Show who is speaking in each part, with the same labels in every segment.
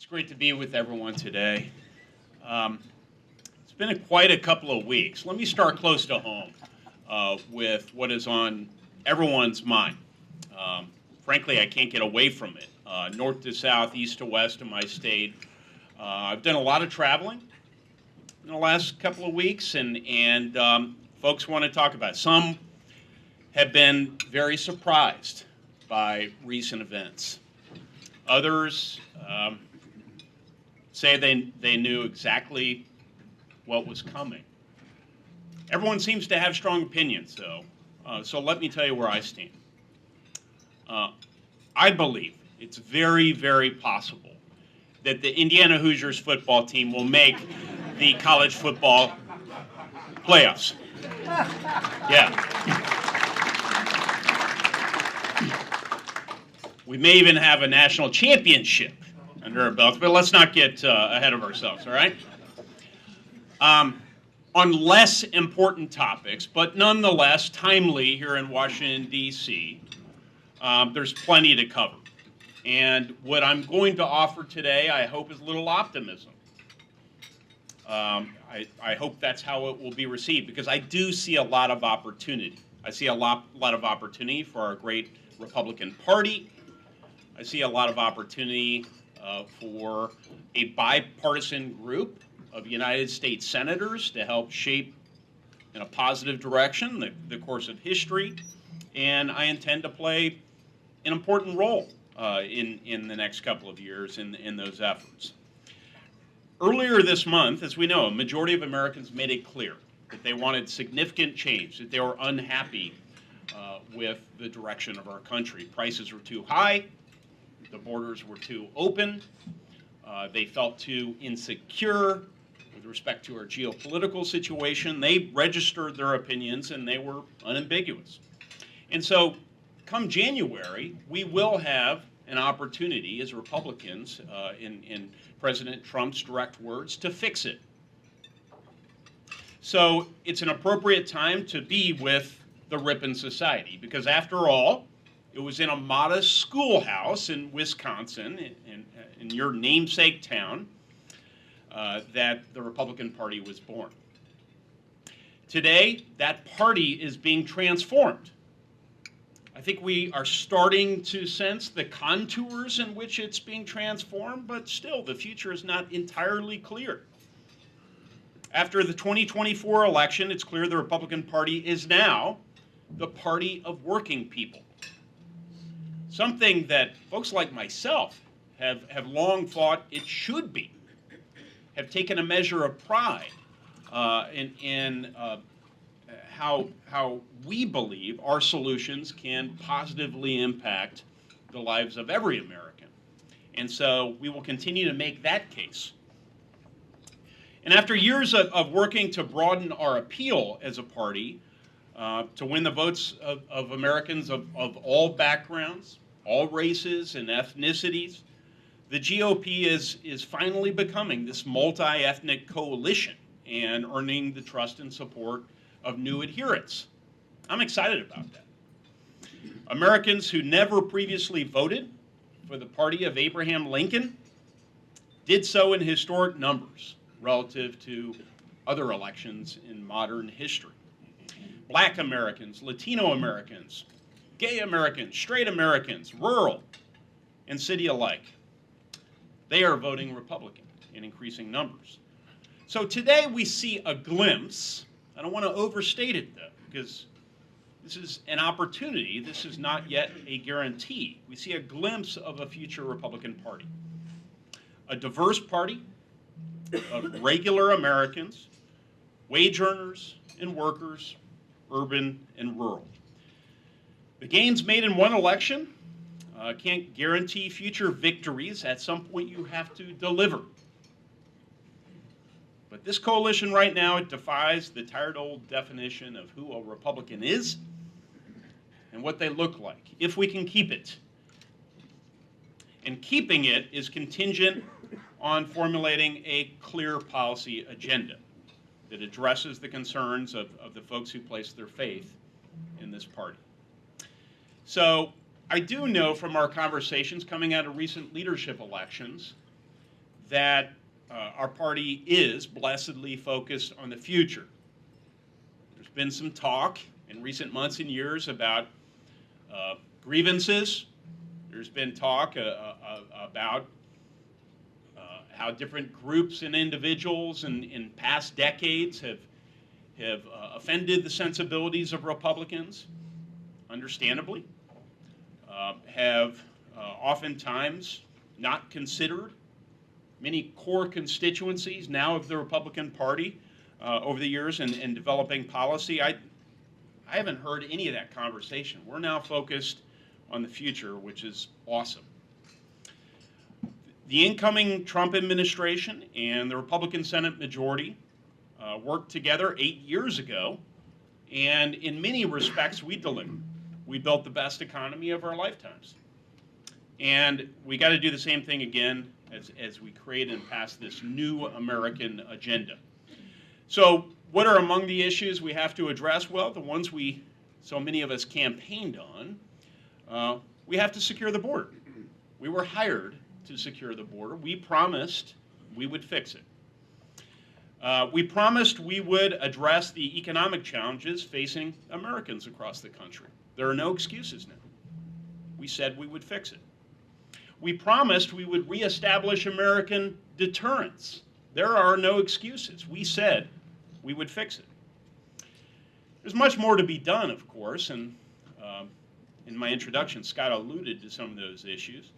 Speaker 1: It's great to be with everyone today. It's been quite a couple of weeks. Let me start close to home with what is on everyone's mind. Frankly, I can't get away from it. North to south, east to west of my state. I've done a lot of traveling in the last couple of weeks, and folks want to talk about it. Some have been very surprised by recent events. Others say they knew exactly what was coming. Everyone seems to have strong opinions, though. So let me tell you where I stand. I believe it's very, very possible that the Indiana Hoosiers football team will make the college football playoffs. Yeah. We may even have a national championship under our belts, but let's not get ahead of ourselves, all right? On less important topics, but nonetheless timely here in Washington, D.C., there's plenty to cover. And what I'm going to offer today, I hope, is a little optimism. I hope that's how it will be received, because I do see a lot of opportunity. I see a lot of opportunity for our great Republican Party. I see a lot of opportunity for a bipartisan group of United States senators to help shape in a positive direction the course of history. And I intend to play an important role in the next couple of years in those efforts. Earlier this month, as we know, a majority of Americans made it clear that they wanted significant change, that they were unhappy with the direction of our country. Prices were too high, the borders were too open, they felt too insecure with respect to our geopolitical situation. They registered their opinions and they were unambiguous. And so come January, we will have an opportunity as Republicans, in President Trump's direct words, to fix it. So it's an appropriate time to be with the Ripon Society, because after all, it was in a modest schoolhouse in Wisconsin, in your namesake town, that the Republican Party was born. Today, that party is being transformed. I think we are starting to sense the contours in which it's being transformed, but still, the future is not entirely clear. After the 2024 election, it's clear the Republican Party is now the party of working people. Something that folks like myself have long thought it should be, have taken a measure of pride in how we believe our solutions can positively impact the lives of every American. And so we will continue to make that case. And after years of working to broaden our appeal as a party, to win the votes of Americans of all backgrounds, all races and ethnicities, the GOP is finally becoming this multi-ethnic coalition and earning the trust and support of new adherents. I'm excited about that. Americans who never previously voted for the party of Abraham Lincoln did so in historic numbers relative to other elections in modern history. Black Americans, Latino Americans, gay Americans, straight Americans, rural and city alike, they are voting Republican in increasing numbers. So today we see a glimpse. I don't want to overstate it, though, because this is an opportunity. This is not yet a guarantee. We see a glimpse of a future Republican Party, a diverse party of regular Americans, wage earners and workers, urban and rural. The gains made in one election can't guarantee future victories. At some point, you have to deliver. But this coalition right now, it defies the tired old definition of who a Republican is and what they look like, if we can keep it. And keeping it is contingent on formulating a clear policy agenda that addresses the concerns of the folks who place their faith in this party. So I do know from our conversations coming out of recent leadership elections that our party is blessedly focused on the future. There's been some talk in recent months and years about grievances. There's been talk about how different groups and individuals in past decades have offended the sensibilities of Republicans, understandably, have oftentimes not considered many core constituencies now of the Republican Party over the years in developing policy. I haven't heard any of that conversation. We're now focused on the future, which is awesome. The incoming Trump administration and the Republican Senate majority worked together 8 years ago, and in many respects, we delivered. We built the best economy of our lifetimes. And we got to do the same thing again as we create and pass this new American agenda. So what are among the issues we have to address? Well, the ones so many of us campaigned on. We have to secure the border. We were hired to secure the border. We promised we would fix it. We promised we would address the economic challenges facing Americans across the country. There are no excuses now. We said we would fix it. We promised we would reestablish American deterrence. There are no excuses. We said we would fix it. There's much more to be done, of course, and in my introduction, Scott alluded to some of those issues.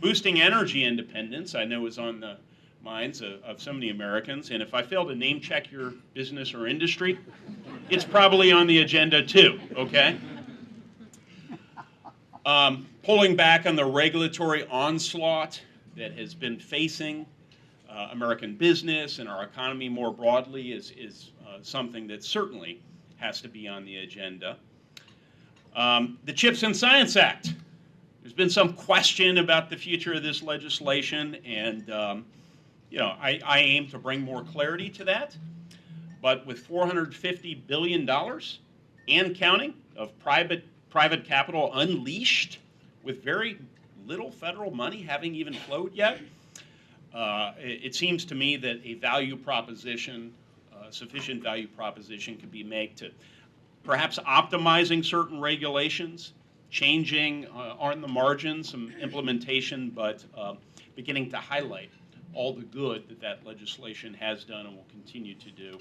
Speaker 1: Boosting energy independence, I know, is on the minds of so many Americans, and if I fail to name check your business or industry, it's probably on the agenda too, okay? Pulling back on the regulatory onslaught that has been facing American business and our economy more broadly is something that certainly has to be on the agenda. The CHIPS and Science Act. There's been some question about the future of this legislation, and I aim to bring more clarity to that. But with $450 billion and counting of private capital unleashed, with very little federal money having even flowed yet, it seems to me that a value proposition, sufficient value proposition, could be made to perhaps optimizing certain regulations, changing on the margins some implementation, but beginning to highlight all the good that legislation has done and will continue to do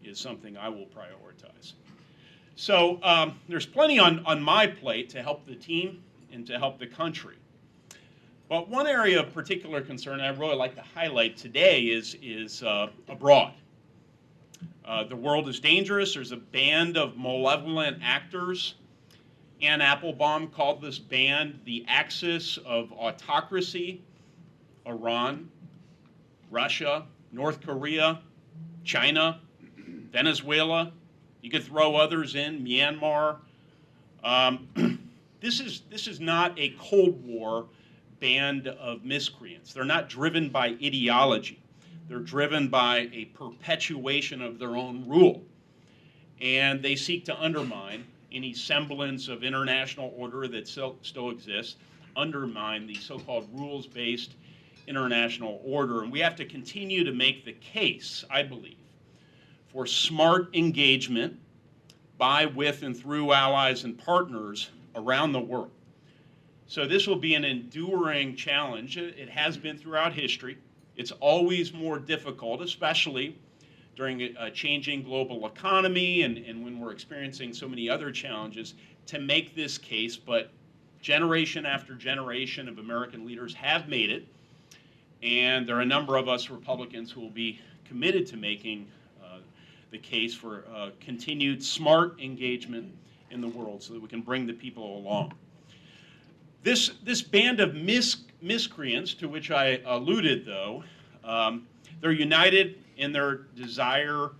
Speaker 1: is something I will prioritize. So there's plenty on my plate to help the team and to help the country. But one area of particular concern I'd really like to highlight today is abroad. The world is dangerous. There's a band of malevolent actors. Ann Applebaum called this band the axis of autocracy: Iran, Russia, North Korea, China, Venezuela. You could throw others in, Myanmar. This is not a Cold War band of miscreants. They're not driven by ideology. They're driven by a perpetuation of their own rule. And they seek to undermine any semblance of international order that still exists, undermine the so-called rules-based international order. And we have to continue to make the case, I believe, for smart engagement by, with, and through allies and partners around the world. So this will be an enduring challenge. It has been throughout history. It's always more difficult, especially during a changing global economy and when we're experiencing so many other challenges, to make this case. But generation after generation of American leaders have made it, and there are a number of us Republicans who will be committed to making the case for continued smart engagement in the world so that we can bring the people along. This band of miscreants to which I alluded, though, they're united in their desire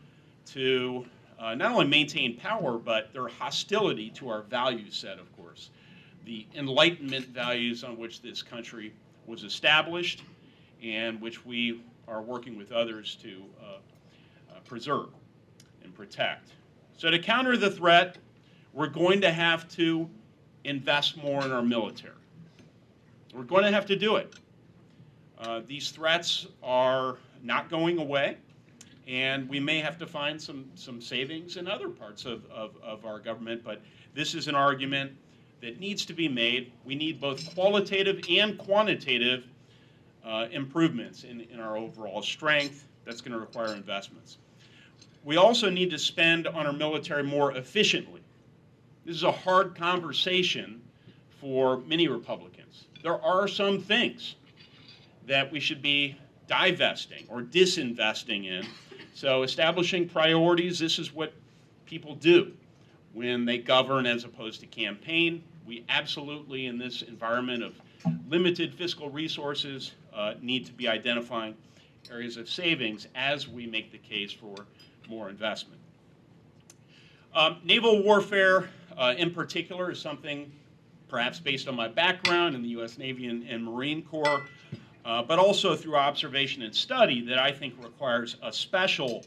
Speaker 1: to not only maintain power, but their hostility to our value set, of course, the Enlightenment values on which this country was established and which we are working with others to preserve and protect. So to counter the threat, we're going to have to invest more in our military. We're going to have to do it. These threats are not going away, and we may have to find some savings in other parts of our government, but this is an argument that needs to be made. We need both qualitative and quantitative improvements in our overall strength. That's going to require investments. We also need to spend on our military more efficiently. This is a hard conversation for many Republicans. There are some things that we should be divesting or disinvesting in. So establishing priorities, this is what people do when they govern as opposed to campaign. We absolutely, in this environment of limited fiscal resources, need to be identifying areas of savings as we make the case for more investment. Naval warfare in particular is something perhaps based on my background in the U.S. Navy and Marine Corps, but also through observation and study that I think requires a special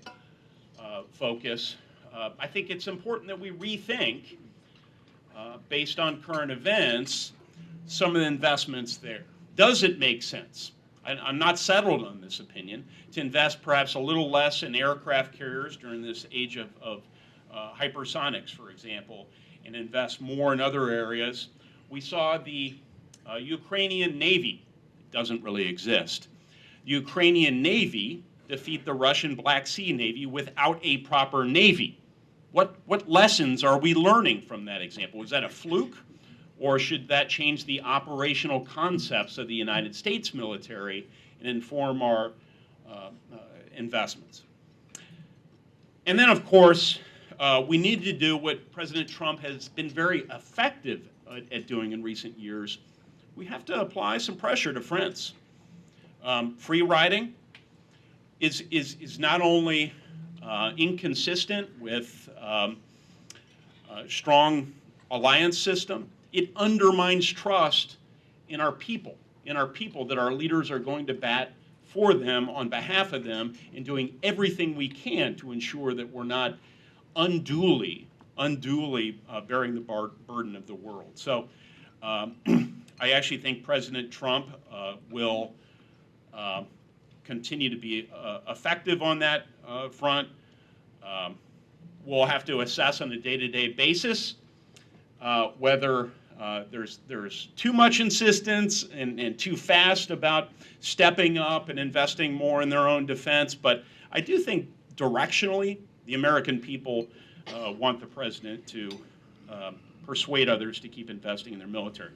Speaker 1: focus. I think it's important that we rethink, based on current events, some of the investments there. Does it make sense? I'm not settled on this opinion, to invest perhaps a little less in aircraft carriers during this age of hypersonics, for example, and invest more in other areas. We saw the Ukrainian Navy, it doesn't really exist, the Ukrainian Navy defeat the Russian Black Sea Navy without a proper Navy. What lessons are we learning from that example? Was that a fluke? Or should that change the operational concepts of the United States military and inform our investments? And then, of course, we need to do what President Trump has been very effective at doing in recent years. We have to apply some pressure to France. Free riding is not only inconsistent with a strong alliance system, it undermines trust in our people that our leaders are going to bat for them, on behalf of them, and doing everything we can to ensure that we're not unduly bearing the burden of the world. So I actually think President Trump will continue to be effective on that front. We'll have to assess on a day-to-day basis whether there's too much insistence and too fast about stepping up and investing more in their own defense. But I do think directionally, the American people want the president to persuade others to keep investing in their military.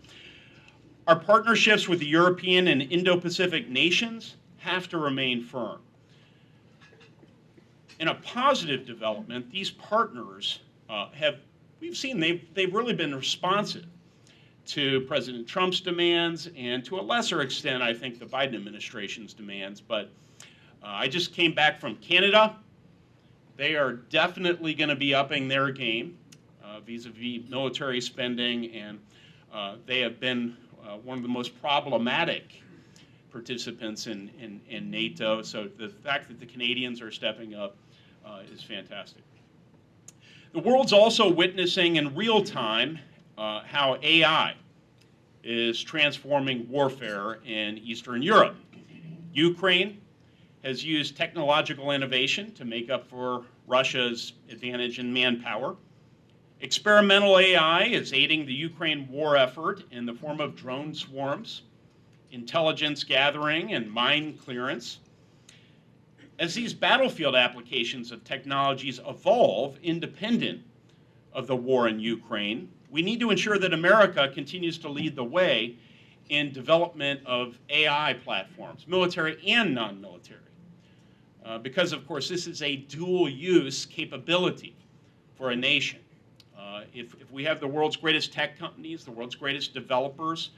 Speaker 1: Our partnerships with the European and Indo-Pacific nations have to remain firm. In a positive development, these partners we've seen they've really been responsive to President Trump's demands, and to a lesser extent, I think, the Biden administration's demands. But I just came back from Canada. They are definitely going to be upping their game vis-a-vis military spending, and they have been one of the most problematic participants in NATO. So the fact that the Canadians are stepping up is fantastic. The world's also witnessing in real time how AI is transforming warfare in Eastern Europe. Ukraine has used technological innovation to make up for Russia's advantage in manpower. Experimental AI is aiding the Ukraine war effort in the form of drone swarms, intelligence gathering, and mine clearance. As these battlefield applications of technologies evolve independent of the war in Ukraine, we need to ensure that America continues to lead the way in development of AI platforms, military and non-military. Because, of course, this is a dual-use capability for a nation. If we have the world's greatest tech companies, the world's greatest developers,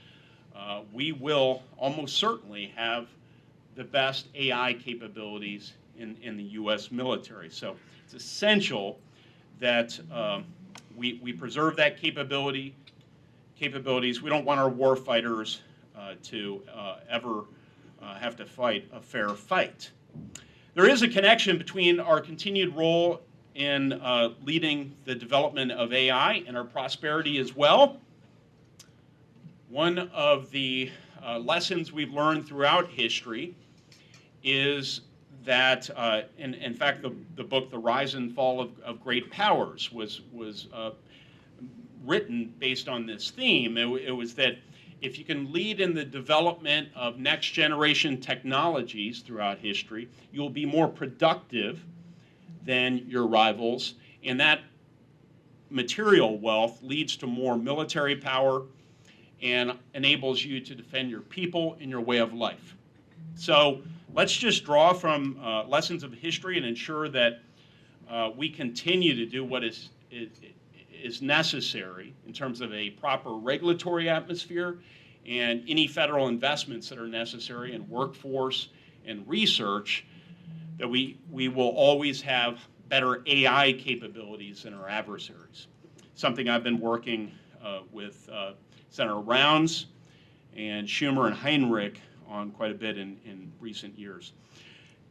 Speaker 1: we will almost certainly have the best AI capabilities in the U.S. military. So it's essential that we preserve that capabilities. We don't want our war fighters to ever have to fight a fair fight. There is a connection between our continued role in leading the development of AI and our prosperity as well. One of the lessons we've learned throughout history is that, in fact, the book, The Rise and Fall of Great Powers, was written based on this theme. It was that if you can lead in the development of next generation technologies throughout history, you'll be more productive than your rivals, and that material wealth leads to more military power and enables you to defend your people and your way of life. So let's just draw from lessons of history and ensure that we continue to do what is necessary in terms of a proper regulatory atmosphere and any federal investments that are necessary in workforce and research, that we will always have better AI capabilities than our adversaries. Something I've been working with Senator Rounds and Schumer and Heinrich on quite a bit in recent years.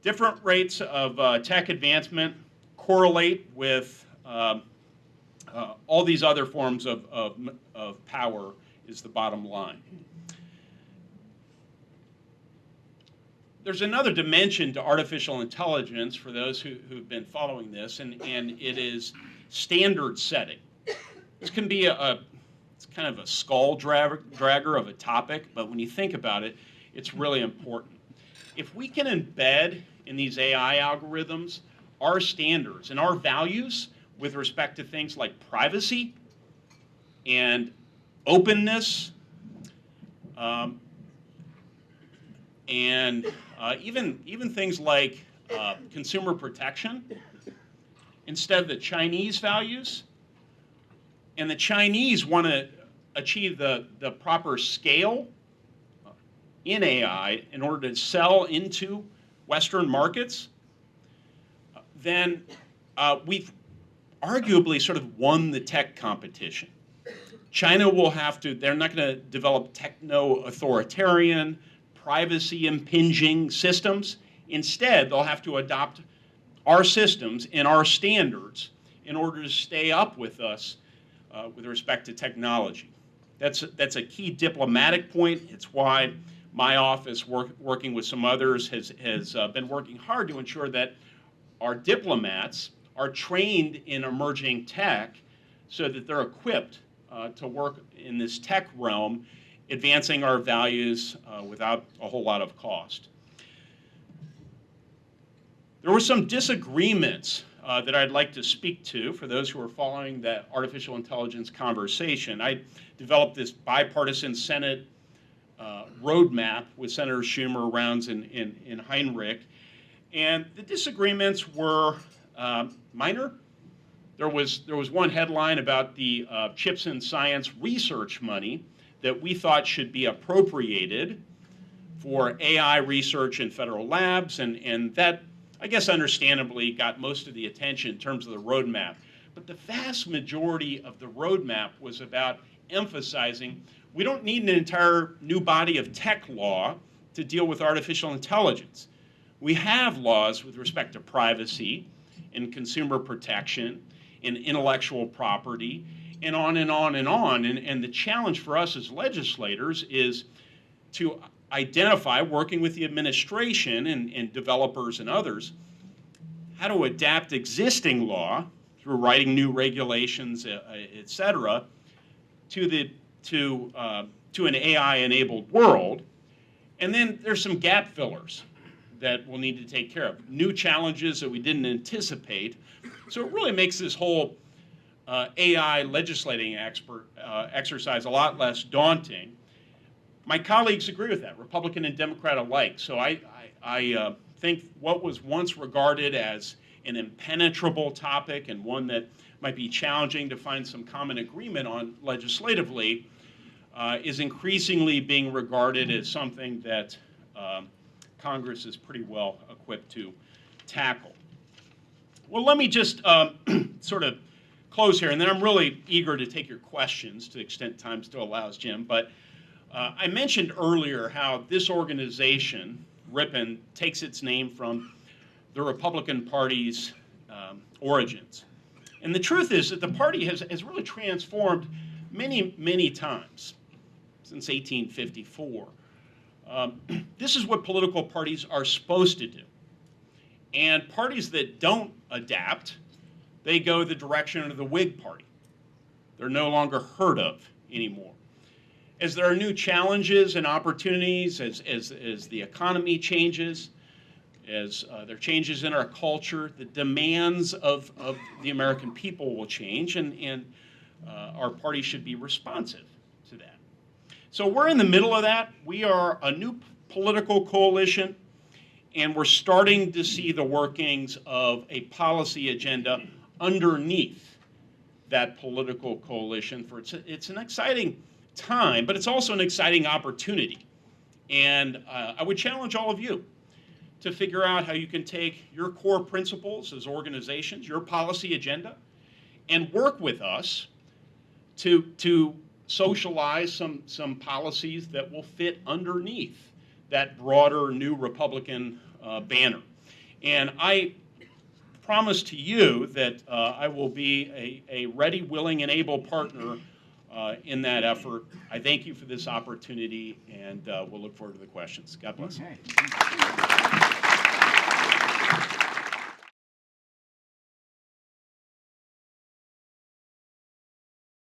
Speaker 1: Different rates of tech advancement correlate with all these other forms of power is the bottom line. There's another dimension to artificial intelligence for those who've been following this, and it is standard setting. This can be it's kind of a skull dragger of a topic, but when you think about it, it's really important. If we can embed in these AI algorithms our standards and our values with respect to things like privacy and openness, and even things like consumer protection, instead of the Chinese values, and the Chinese want to achieve the proper scale in AI in order to sell into Western markets, then we've arguably sort of won the tech competition. China will have to, they're not going to develop techno-authoritarian, privacy-impinging systems. Instead, they'll have to adopt our systems and our standards in order to stay up with us with respect to technology. That's a key diplomatic point. It's why my office, working with some others, has been working hard to ensure that our diplomats are trained in emerging tech so that they're equipped to work in this tech realm, advancing our values without a whole lot of cost. There were some disagreements that I'd like to speak to for those who are following that artificial intelligence conversation. I developed this bipartisan Senate roadmap with Senator Schumer, Rounds, and Heinrich, and the disagreements were minor. There was one headline about the Chips and Science research money that we thought should be appropriated for AI research in federal labs, and that, I guess understandably, got most of the attention in terms of the roadmap. But the vast majority of the roadmap was about emphasizing we don't need an entire new body of tech law to deal with artificial intelligence. We have laws with respect to privacy and consumer protection and intellectual property and on and on and on. And the challenge for us as legislators is to identify, working with the administration and developers and others, how to adapt existing law through writing new regulations, et cetera, to an AI-enabled world. And then there's some gap fillers that we'll need to take care of, new challenges that we didn't anticipate. So it really makes this whole AI legislating exercise a lot less daunting. My colleagues agree with that, Republican and Democrat alike. So I think what was once regarded as an impenetrable topic and one that might be challenging to find some common agreement on legislatively is increasingly being regarded as something that Congress is pretty well equipped to tackle. Well, let me just sort of close here, and then I'm really eager to take your questions to the extent time still allows, Jim. But I mentioned earlier how this organization, Ripon, takes its name from the Republican Party's origins. And the truth is that the party has really transformed many, many times since 1854. This is what political parties are supposed to do. And parties that don't adapt, they go the direction of the Whig Party. They're no longer heard of anymore. As there are new challenges and opportunities, as the economy changes, as there are changes in our culture, the demands of the American people will change, and our party should be responsive to that. So we're in the middle of that. We are a new political coalition, and we're starting to see the workings of a policy agenda underneath that political coalition. It's an exciting time, but it's also an exciting opportunity. And I would challenge all of you to figure out how you can take your core principles as organizations, your policy agenda, and work with us to socialize some policies that will fit underneath that broader new Republican banner. And I promise to you that I will be a ready, willing, and able partner in that effort. I thank you for this opportunity, and we'll look forward to the questions. God bless.
Speaker 2: Okay.